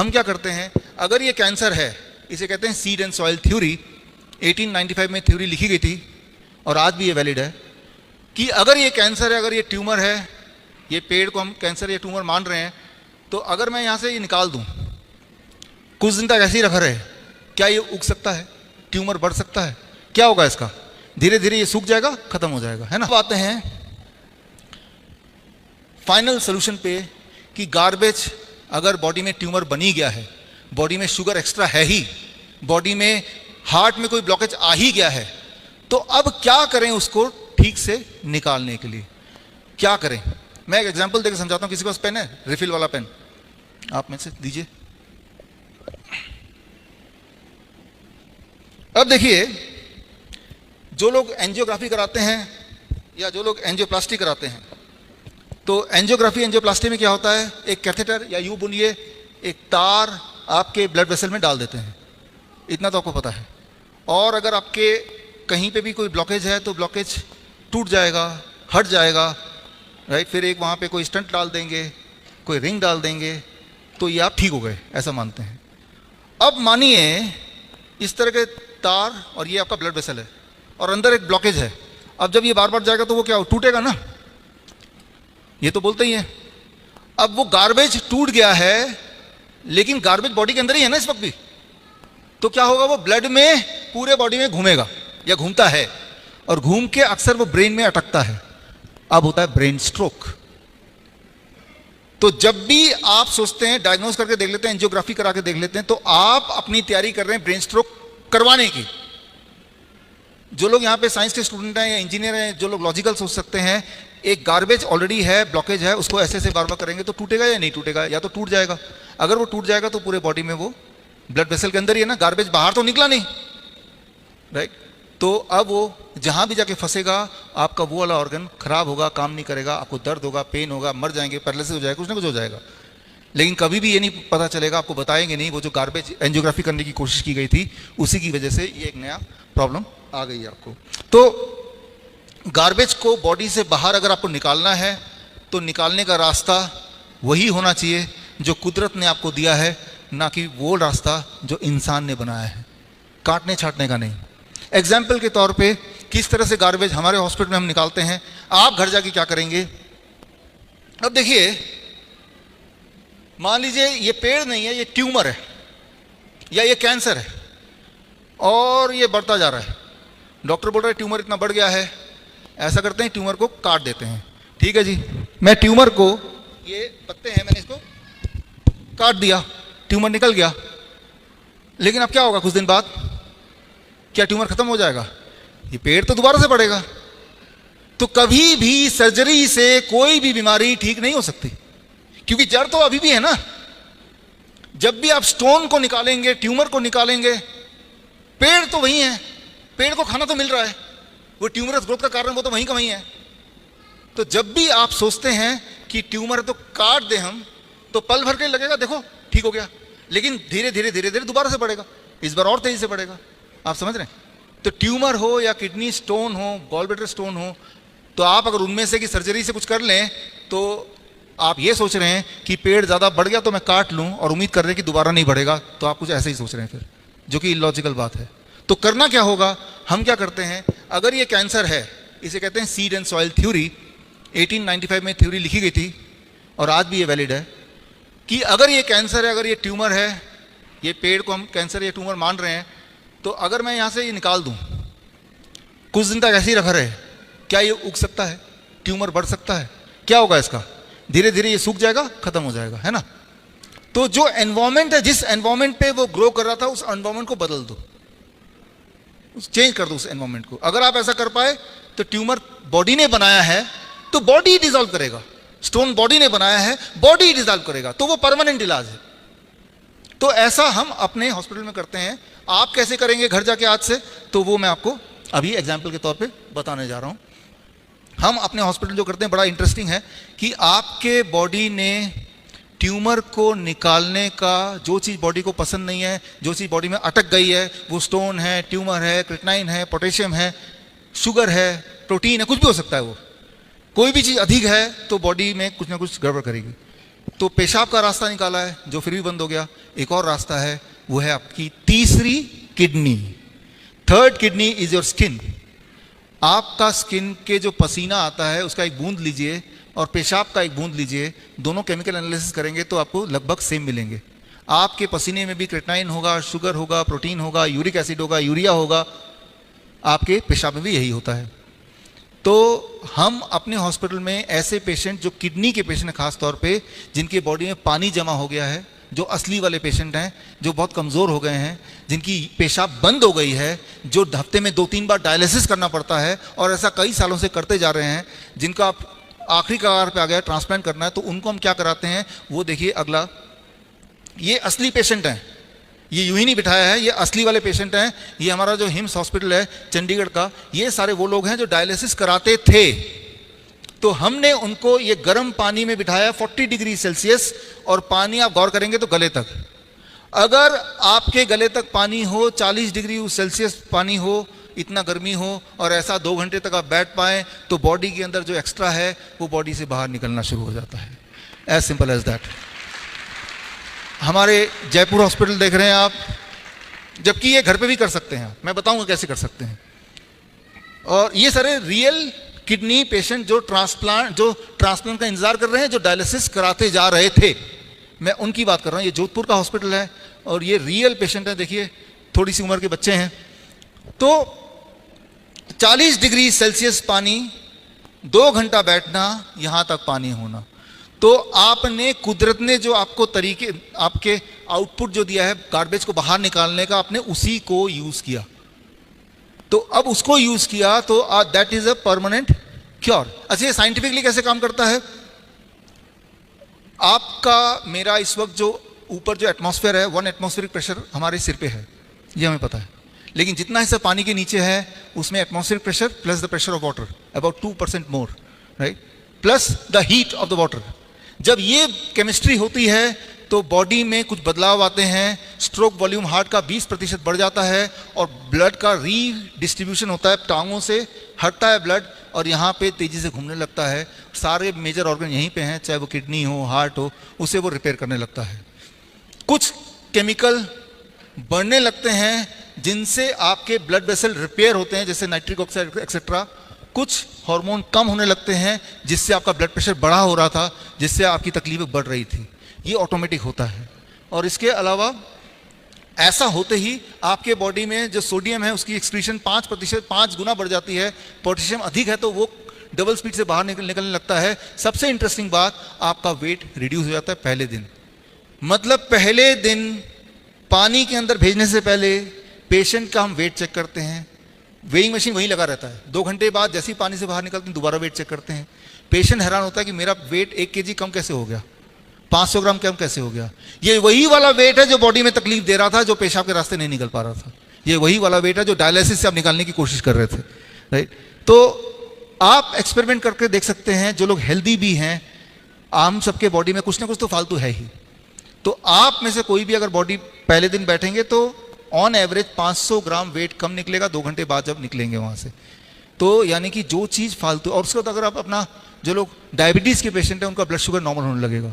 हम क्या करते हैं, अगर ये कैंसर है, इसे कहते हैं सीड एंड सॉइल थ्योरी, 1895 में थ्योरी लिखी गई थी और आज भी ये वैलिड है कि अगर ये कैंसर है, अगर ये ट्यूमर है, ये पेड़ को हम कैंसर या ट्यूमर मान रहे हैं, तो अगर मैं यहाँ से ये निकाल दूँ, कुछ दिन तक ऐसे ही रखा रहे, क्या ये उग सकता है, ट्यूमर बढ़ सकता है? क्या होगा इसका? धीरे धीरे ये सूख जाएगा, खत्म हो जाएगा, है ना। अब आते हैं फाइनल सोल्यूशन पे कि गार्बेज, अगर बॉडी में ट्यूमर बनी गया है, बॉडी में शुगर एक्स्ट्रा है ही, बॉडी में हार्ट में कोई ब्लॉकेज आ ही गया है, तो अब क्या करें उसको ठीक से निकालने के लिए? क्या करें? मैं एक एग्जांपल देकर समझाता हूं। किसी के पास पेन है, रिफिल वाला पेन? आप में से दीजिए। अब देखिए, जो लोग एंजियोग्राफी कराते हैं या जो लोग एंजियोप्लास्टी कराते हैं, तो एंजियोग्राफी एंजियोप्लास्टी में क्या होता है, एक कैथेटर या यूं बोलिए एक तार आपके ब्लड वेसल में डाल देते हैं, इतना तो आपको पता है। और अगर आपके कहीं पे भी कोई ब्लॉकेज है तो ब्लॉकेज टूट जाएगा, हट जाएगा, राइट। फिर एक वहाँ पे कोई स्टंट डाल देंगे, कोई रिंग डाल देंगे, तो ये आप ठीक हो गए, ऐसा मानते हैं। अब मानिए इस तरह के तार और ये आपका ब्लड वेसल है और अंदर एक ब्लॉकेज है। अब जब ये बार बार जाएगा तो वो क्या टूटेगा ना, ये तो बोलते ही है। अब वो गार्बेज टूट गया है, लेकिन गार्बेज बॉडी के अंदर ही है ना इस वक्त भी, तो क्या होगा, वो ब्लड में पूरे बॉडी में घूमेगा या घूमता है, और घूम के अक्सर वो ब्रेन में अटकता है। अब होता है ब्रेन स्ट्रोक। तो जब भी आप सोचते हैं, डायग्नोज करके देख लेते हैं, एंजियोग्राफी करा के देख लेते हैं, तो आप अपनी तैयारी कर रहे हैं ब्रेन स्ट्रोक करवाने की। जो लोग यहाँ पे साइंस के स्टूडेंट हैं या इंजीनियर हैं, जो लोग लॉजिकल सोच सकते हैं, एक गार्बेज ऑलरेडी है, ब्लॉकेज है, उसको ऐसे ऐसे बार बार करेंगे तो टूटेगा या नहीं टूटेगा? या तो टूट जाएगा। अगर वो टूट जाएगा तो पूरे बॉडी में वो ब्लड वेसल के अंदर ही है ना, गार्बेज बाहर तो निकला नहीं, राइट। तो अब वो जहां भी जाके फंसेगा, आपका वो वाला ऑर्गन खराब होगा, काम नहीं करेगा, आपको दर्द होगा, पेन होगा, मर जाएंगे, पैरालिसिस हो जाएगा, कुछ ना कुछ हो जाएगा। लेकिन कभी भी ये नहीं पता चलेगा, आपको बताएंगे नहीं, वो जो गार्बेज एंजियोग्राफी करने की कोशिश की गई थी, उसी की वजह से ये एक नया प्रॉब्लम आ गई है आपको। तो गार्बेज को बॉडी से बाहर अगर आपको निकालना है, तो निकालने का रास्ता वही होना चाहिए जो कुदरत ने आपको दिया है, ना कि वो रास्ता जो इंसान ने बनाया है, काटने छाटने का नहीं। एग्जाम्पल के तौर पे किस तरह से गार्बेज हमारे हॉस्पिटल में हम निकालते हैं, आप घर जाके क्या करेंगे। अब देखिए, मान लीजिए ये पेड़ नहीं है, ये ट्यूमर है या ये कैंसर है और ये बढ़ता जा रहा है। डॉक्टर बोल रहा है ट्यूमर इतना बढ़ गया है, ऐसा करते हैं ट्यूमर को काट देते हैं। ठीक है जी, मैं ट्यूमर को, ये पत्ते हैं, मैंने इसको काट दिया, ट्यूमर निकल गया। लेकिन अब क्या होगा कुछ दिन बाद? क्या ट्यूमर खत्म हो जाएगा? ये पेड़ तो दोबारा से बढ़ेगा। तो कभी भी सर्जरी से कोई भी बीमारी ठीक नहीं हो सकती, क्योंकि जड़ तो अभी भी है ना। जब भी आप स्टोन को निकालेंगे, ट्यूमर को निकालेंगे, पेड़ तो वही है, पेड़ को खाना तो मिल रहा है, वो ट्यूमरस ग्रोथ का कारण वो तो वहीं का वहीं है। तो जब भी आप सोचते हैं कि ट्यूमर है तो काट दें हम, तो पल भर के लगेगा देखो ठीक हो गया, लेकिन धीरे धीरे धीरे धीरे दोबारा से बढ़ेगा, इस बार और तेजी से बढ़ेगा। आप समझ रहे हैं? तो ट्यूमर हो या किडनी स्टोन हो, गॉल ब्लैडर स्टोन हो, तो आप अगर उनमें से कि सर्जरी से कुछ कर लें, तो आप ये सोच रहे हैं कि पेड़ ज़्यादा बढ़ गया तो मैं काट लूँ और उम्मीद कर रहे हैं कि दोबारा नहीं बढ़ेगा, तो आप कुछ ऐसे ही सोच रहे हैं फिर, जो कि इलॉजिकल बात है। तो करना क्या होगा, हम क्या करते हैं, अगर ये कैंसर है, इसे कहते हैं सीड एंड सॉइल थ्योरी, 1895 में थ्योरी लिखी गई थी और आज भी ये वैलिड है कि अगर ये कैंसर है, अगर ये ट्यूमर है, ये पेड़ को हम कैंसर या ट्यूमर मान रहे हैं, तो अगर मैं यहाँ से ये निकाल दूँ, कुछ दिन तक ऐसे ही रखा रहे, क्या ये उग सकता है, ट्यूमर बढ़ सकता है? क्या होगा इसका? धीरे धीरे ये सूख जाएगा, खत्म हो जाएगा, है ना। तो जो एनवायरमेंट है, जिस एनवायरमेंट पे वो ग्रो कर रहा था, उस एनवायरमेंट को बदल दो, चेंज कर दो उस एनवायरमेंट को। अगर आप ऐसा कर पाए तो ट्यूमर बॉडी ने बनाया है तो बॉडी डिसॉल्व करेगा, स्टोन बॉडी ने बनाया है, बॉडी डिसॉल्व करेगा, तो वो परमानेंट इलाज है। तो ऐसा हम अपने हॉस्पिटल में करते हैं। आप कैसे करेंगे घर जाके आज से, तो वो मैं आपको अभी एग्जाम्पल के तौर पे बताने जा रहा हूं। हम अपने हॉस्पिटल जो करते हैं बड़ा इंटरेस्टिंग है कि आपके बॉडी ने ट्यूमर को निकालने का, जो चीज़ बॉडी को पसंद नहीं है, जो चीज़ बॉडी में अटक गई है, वो स्टोन है, ट्यूमर है, क्रिएटिनिन है, पोटेशियम है, शुगर है, प्रोटीन है, कुछ भी हो सकता है। वो कोई भी चीज़ अधिक है तो बॉडी में कुछ ना कुछ गड़बड़ करेगी। तो पेशाब का रास्ता निकाला है जो फिर भी बंद हो गया। एक और रास्ता है, वो है आपकी तीसरी kidney. Third kidney is your skin. आपका स्किन के जो पसीना आता है उसका एक बूंद लीजिए और पेशाब का एक बूंद लीजिए, दोनों केमिकल एनालिसिस करेंगे तो आपको लगभग सेम मिलेंगे। आपके पसीने में भी क्रेटिनाइन होगा, शुगर होगा, प्रोटीन होगा, यूरिक एसिड होगा, यूरिया होगा, आपके पेशाब में भी यही होता है। तो हम अपने हॉस्पिटल में ऐसे पेशेंट जो किडनी के पेशेंट हैं, खास तौर पे जिनके बॉडी में पानी जमा हो गया है, जो असली वाले पेशेंट हैं, जो बहुत कमज़ोर हो गए हैं, जिनकी पेशाब बंद हो गई है, जो हफ्ते में 2-3 बार डायलिसिस करना पड़ता है और ऐसा कई सालों से करते जा रहे हैं, जिनका आखिरी कगार पे आ गया ट्रांसप्लांट करना है, तो उनको हम क्या कराते हैं वो देखिए अगला। ये असली पेशेंट हैं, ये यूं ही नहीं बिठाया है, ये असली वाले पेशेंट हैं। ये हमारा जो हिम्स हॉस्पिटल है चंडीगढ़ का, ये सारे वो लोग हैं जो डायलिसिस कराते थे। तो हमने उनको ये गर्म पानी में बिठाया 40 डिग्री सेल्सियस, और पानी आप गौर करेंगे तो गले तक। अगर आपके गले तक पानी हो, 40 डिग्री सेल्सियस पानी हो, इतना गर्मी हो, और ऐसा 2 घंटे तक आप बैठ पाएं, तो बॉडी के अंदर जो एक्स्ट्रा है वो बॉडी से बाहर निकलना शुरू हो जाता है। As simple as that. हमारे जयपुर हॉस्पिटल देख रहे हैं आप, जबकि ये घर पे भी कर सकते हैं, मैं बताऊंगा कैसे कर सकते हैं। और ये सारे रियल किडनी पेशेंट जो ट्रांसप्लांट का इंतजार कर रहे हैं, जो डायलिसिस कराते जा रहे थे, मैं उनकी बात कर रहा हूँ। ये जोधपुर का हॉस्पिटल है और ये रियल पेशेंट है। देखिए थोड़ी सी उम्र के बच्चे हैं। तो 40 डिग्री सेल्सियस पानी, 2 घंटा बैठना, यहां तक पानी होना। तो आपने, कुदरत ने जो आपको तरीके, आपके आउटपुट जो दिया है गार्बेज को बाहर निकालने का, आपने उसी को यूज किया। तो अब उसको यूज किया तो that is a permanent cure. अच्छा, ये साइंटिफिकली कैसे काम करता है? आपका मेरा इस वक्त जो ऊपर जो एटमॉस्फेयर है, 1 एटमॉस्फेरिक प्रेशर हमारे सिर पे है, ये हमें पता है। लेकिन जितना हिस्सा पानी के नीचे है उसमें atmospheric pressure plus the pressure of water about 2% more, right, plus the heat of the water. जब ये केमिस्ट्री होती है तो बॉडी में कुछ बदलाव आते हैं। स्ट्रोक वॉल्यूम हार्ट का 20% बढ़ जाता है और ब्लड का रीडिस्ट्रीब्यूशन होता है, टांगों से हटता है ब्लड और यहाँ पे तेजी से घूमने लगता है। सारे मेजर ऑर्गन यहीं पे हैं, चाहे वो किडनी हो, हार्ट हो, उसे वो रिपेयर करने लगता है। कुछ केमिकल बढ़ने लगते हैं जिनसे आपके ब्लड वेसल रिपेयर होते हैं, जैसे नाइट्रिक ऑक्साइड एक्सेट्रा। कुछ हार्मोन कम होने लगते हैं जिससे आपका ब्लड प्रेशर बढ़ा हो रहा था, जिससे आपकी तकलीफें बढ़ रही थी। ये ऑटोमेटिक होता है। और इसके अलावा ऐसा होते ही आपके बॉडी में जो सोडियम है उसकी एक्सक्रीशन 5 गुना बढ़ जाती है। पोटेशियम अधिक है तो वो डबल स्पीड से बाहर निकलने लगता है। सबसे इंटरेस्टिंग बात, आपका वेट रिड्यूस हो जाता है पहले दिन। मतलब पहले दिन पानी के अंदर भेजने से पहले पेशेंट का हम वेट चेक करते हैं। वेइंग मशीन वहीं लगा रहता है। 2 घंटे बाद जैसे ही पानी से बाहर निकलते हैं दोबारा वेट चेक करते हैं। पेशेंट हैरान होता है कि मेरा वेट 1 kg कम कैसे हो गया, 500 ग्राम कम कैसे हो गया। ये वही वाला वेट है जो बॉडी में तकलीफ दे रहा था, जो पेशाब के रास्ते नहीं निकल पा रहा था। ये वही वाला वेट है जो डायलिसिस से आप निकालने की कोशिश कर रहे थे, राइट। तो आप एक्सपेरिमेंट करके देख सकते हैं। जो लोग हेल्दी भी हैं, आम सबके बॉडी में कुछ ना कुछ तो फालतू है ही। तो आप में से कोई भी अगर बॉडी पहले दिन बैठेंगे तो ऑन एवरेज 500 ग्राम वेट कम निकलेगा 2 घंटे बाद जब निकलेंगे वहाँ से। तो यानी कि जो चीज़ फालतू, और उसके बाद अगर आप अपना, जो लोग डायबिटीज़ के पेशेंट हैं उनका ब्लड शुगर नॉर्मल होने लगेगा।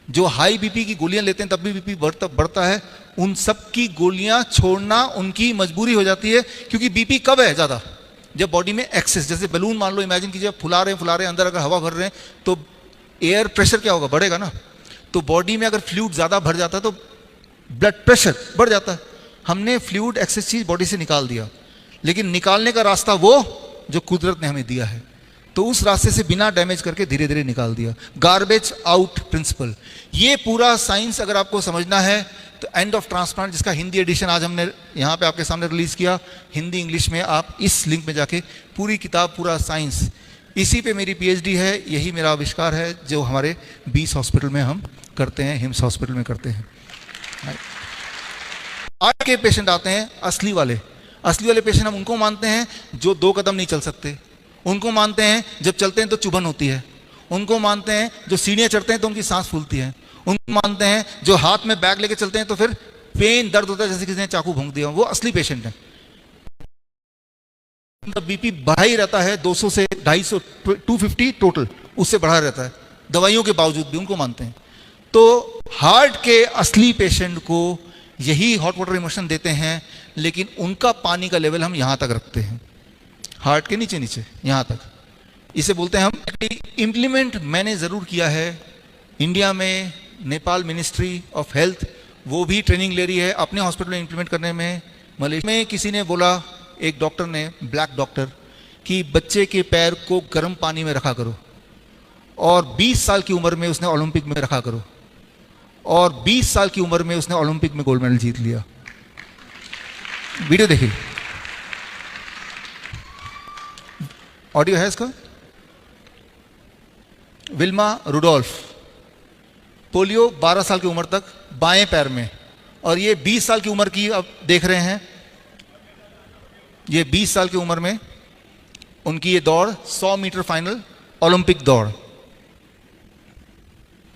जो हाई बीपी की गोलियां लेते हैं तब भी बीपी बढ़ता है, उन सब की गोलियां छोड़ना उनकी मजबूरी हो जाती है। क्योंकि बीपी कब है ज़्यादा? जब बॉडी में एक्सेस, जैसे बलून मान लो, इमेजिन कीजिए फुला रहे हैं, अंदर अगर हवा भर रहे हैं तो एयर प्रेशर क्या होगा, बढ़ेगा ना। तो बॉडी में अगर फ्लूइड ज़्यादा भर जाता है तो ब्लड प्रेशर बढ़ जाता है। हमने फ्लूइड एक्सेस चीज बॉडी से निकाल दिया, लेकिन निकालने का रास्ता वो जो कुदरत ने हमें दिया है, तो उस रास्ते से बिना डैमेज करके धीरे धीरे निकाल दिया। गार्बेज आउट प्रिंसिपल, ये पूरा साइंस अगर आपको समझना है तो एंड ऑफ ट्रांसप्लांट, जिसका हिंदी एडिशन आज हमने यहाँ पे आपके सामने रिलीज किया, हिंदी इंग्लिश में, आप इस लिंक में जाके पूरी किताब, पूरा साइंस, इसी पे मेरी पीएचडी है, यही मेरा आविष्कार है जो हमारे 20 हॉस्पिटल में हम करते हैं, हिम्स हॉस्पिटल में करते हैं। आज के पेशेंट आते हैं असली वाले पेशेंट, हम उनको मानते हैं जो 2 कदम नहीं चल सकते, उनको मानते हैं जब चलते हैं तो चुभन होती है, उनको मानते हैं जो सीढ़ियाँ चढ़ते हैं तो उनकी सांस फूलती है, उनको मानते हैं जो हाथ में बैग लेके चलते हैं तो फिर पेन, दर्द होता है जैसे किसी ने चाकू भोंक दिया। वो असली पेशेंट है। उनका बीपी बढ़ा ही रहता है, 200 से 250, 250 टोटल, उससे बढ़ा रहता है, दवाइयों के बावजूद भी उनको मानते हैं। तो हार्ट के असली पेशेंट को यही हॉट वाटर इमर्शन देते हैं, लेकिन उनका पानी का लेवल हम यहाँ तक रखते हैं, हार्ट के नीचे नीचे यहाँ तक। इसे बोलते हैं हम इम्प्लीमेंट। मैंने ज़रूर किया है इंडिया में, नेपाल मिनिस्ट्री ऑफ हेल्थ वो भी ट्रेनिंग ले रही है अपने हॉस्पिटल में इम्प्लीमेंट करने में। मलेशिया में किसी ने बोला, एक डॉक्टर ने, ब्लैक डॉक्टर, कि बच्चे के पैर को गर्म पानी में रखा करो, और 20 साल की उम्र में उसने ओलंपिक में रखा करो, और 20 साल की उम्र में उसने ओलंपिक में गोल्ड मेडल जीत लिया। वीडियो देखिए, ऑडियो है इसका। विल्मा रुडोल्फ, पोलियो 12 साल की उम्र तक बाएं पैर में, और ये 20 साल की उम्र की, अब देख रहे हैं, ये 20 साल की उम्र में उनकी ये दौड़ 100 मीटर फाइनल ओलंपिक दौड़,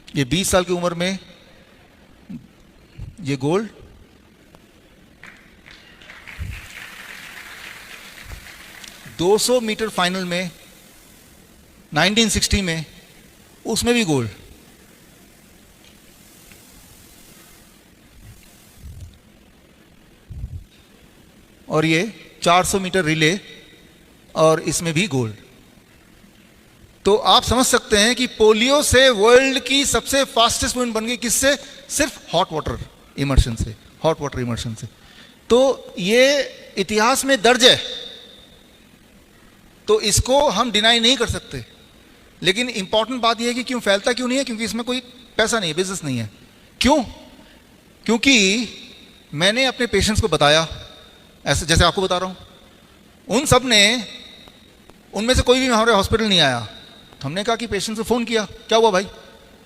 ये 20 साल की उम्र में ये गोल्ड। $200 मीटर फाइनल में 1960 में, उसमें भी गोल्ड। और ये 400 मीटर रिले, और इसमें भी गोल्ड। तो आप समझ सकते हैं कि पोलियो से वर्ल्ड की सबसे फास्टेस्ट वुमेन बन गई, किससे? सिर्फ हॉट वाटर इमर्शन से, हॉट वाटर इमर्शन से। तो ये इतिहास में दर्ज है, तो इसको हम डिनाई नहीं कर सकते। लेकिन इंपॉर्टेंट बात यह है कि क्यों फैलता क्यों नहीं है? क्योंकि इसमें कोई पैसा नहीं है, बिजनेस नहीं है। क्यों? क्योंकि मैंने अपने पेशेंट्स को बताया, ऐसे जैसे आपको बता रहा हूं, उन सब ने, उनमें से कोई भी हमारे हॉस्पिटल नहीं आया। तो हमने कहा कि पेशेंट से फ़ोन किया, क्या हुआ भाई,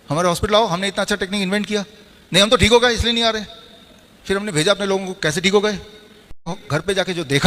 हमारे हॉस्पिटल आओ, हमने इतना अच्छा टेक्निक इन्वेंट किया। नहीं, हम तो ठीक हो गए इसलिए नहीं आ रहे। फिर हमने भेजा अपने लोगों को, कैसे ठीक हो गए? घर पे जाके जो देखा